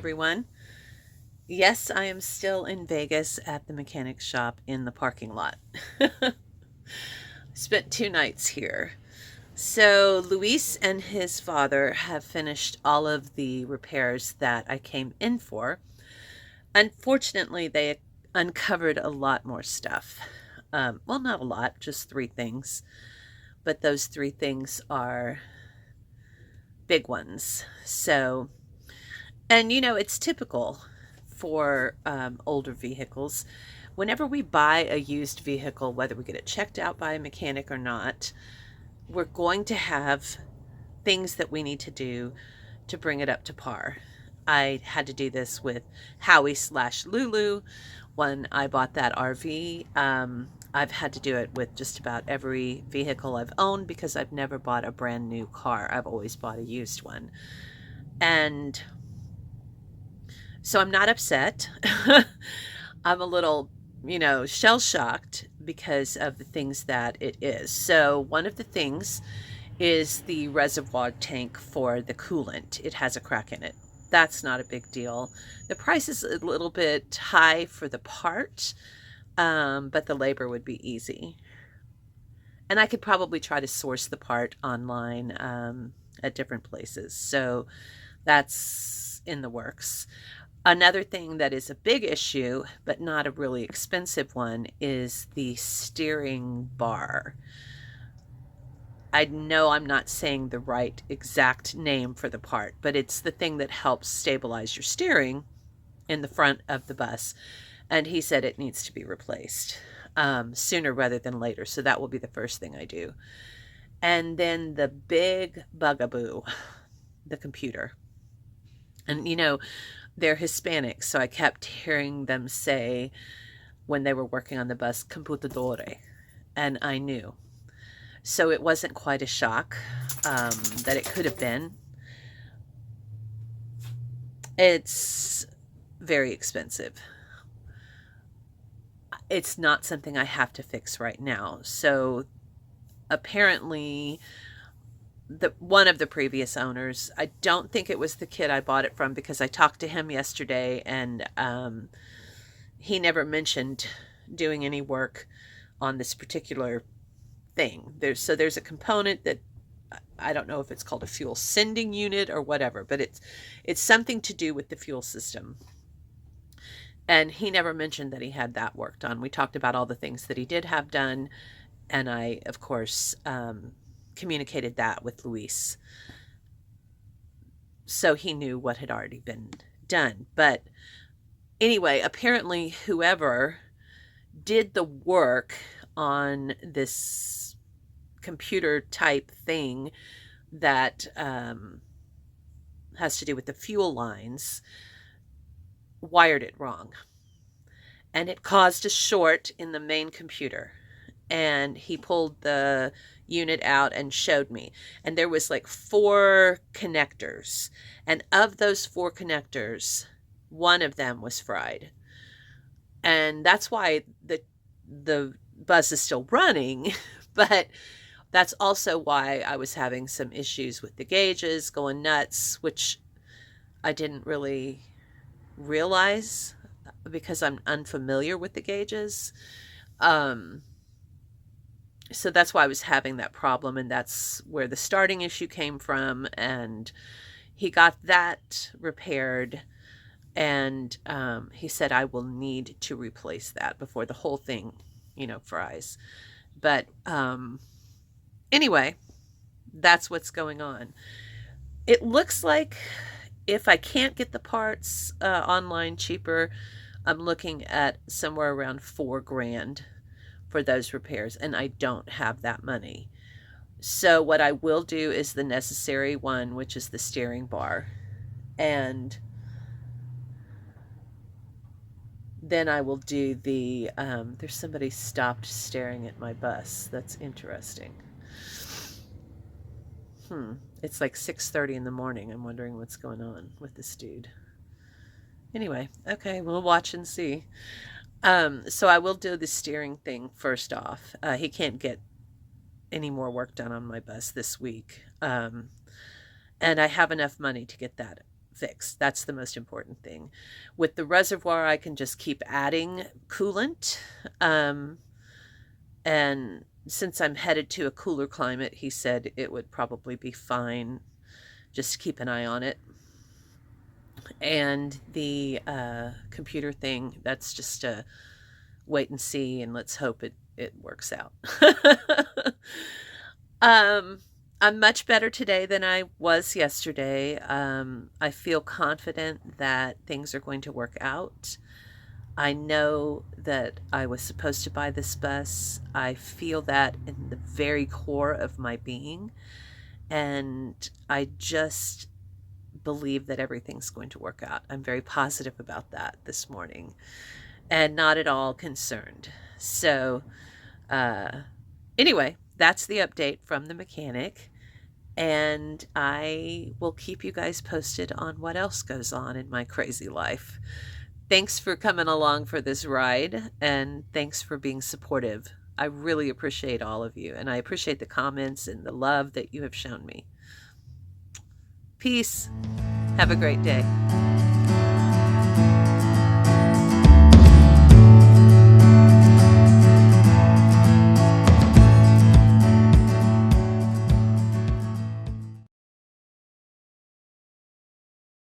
everyone. Yes, I am still in Vegas at the mechanic shop in the parking lot. Spent 2 nights here. So, Luis and his father have finished all of the repairs that I came in for. Unfortunately, they uncovered a lot more stuff. Well, not a lot, just 3 things. But those 3 things are big ones. It's typical for older vehicles. Whenever we buy a used vehicle, whether we get it checked out by a mechanic or not, we're going to have things that we need to do to bring it up to par. I had to do this with Howie slash Lulu when I bought that RV. I've had to do it with just about every vehicle I've owned because I've never bought a brand new car. I've always bought a used one. And so I'm not upset. I'm a little, shell shocked because of the things that it is. So, one of the things is the reservoir tank for the coolant. It has a crack in it. That's not a big deal. The price is a little bit high for the part, but the labor would be easy. And I could probably try to source the part online at different places. So, that's in the works. Another thing that is a big issue, but not a really expensive one, is the steering bar. I know I'm not saying the right exact name for the part, but it's the thing that helps stabilize your steering in the front of the bus. And he said it needs to be replaced sooner rather than later. So that will be the first thing I do. And then the big bugaboo, the computer. And they're Hispanic, so I kept hearing them say when they were working on the bus, computadore, and I knew. So it wasn't quite a shock that it could have been. It's very expensive. It's not something I have to fix right now. So apparently one of the previous owners, I don't think it was the kid I bought it from because I talked to him yesterday and he never mentioned doing any work on this particular thing. There's a component that I don't know if it's called a fuel sending unit or whatever, but it's something to do with the fuel system. And he never mentioned that he had that worked on. We talked about all the things that he did have done, and I, of course, communicated that with Luis. So he knew what had already been done. But anyway, apparently, whoever did the work on this computer type thing that has to do with the fuel lines wired it wrong. And it caused a short in the main computer. And he pulled the unit out and showed me. And there was like 4 connectors. And of those 4 connectors, one of them was fried. And that's why the bus is still running, but that's also why I was having some issues with the gauges going nuts, which I didn't really realize because I'm unfamiliar with the gauges. So that's why I was having that problem, and that's where the starting issue came from. And he got that repaired, and he said I will need to replace that before the whole thing, fries. But anyway, that's what's going on. It looks like if I can't get the parts online cheaper, I'm looking at somewhere around $4,000 for those repairs, and I don't have that money. So what I will do is the necessary one, which is the steering bar. And then I will do there's somebody stopped staring at my bus. That's interesting. It's like 6:30 in the morning. I'm wondering what's going on with this dude. Anyway, okay, we'll watch and see. So I will do the steering thing first off. He can't get any more work done on my bus this week. And I have enough money to get that fixed. That's the most important thing. With the reservoir, I can just keep adding coolant. And since I'm headed to a cooler climate, he said it would probably be fine. Just keep an eye on it. And the computer thing, that's just a wait and see, and let's hope it works out. I'm much better today than I was yesterday. I feel confident that things are going to work out. I know that I was supposed to buy this bus. I feel that in the very core of my being. And I just believe that everything's going to work out. I'm very positive about that this morning and not at all concerned. So, anyway, that's the update from the mechanic. And I will keep you guys posted on what else goes on in my crazy life. Thanks for coming along for this ride, and thanks for being supportive. I really appreciate all of you, and I appreciate the comments and the love that you have shown me. Peace. Have a great day.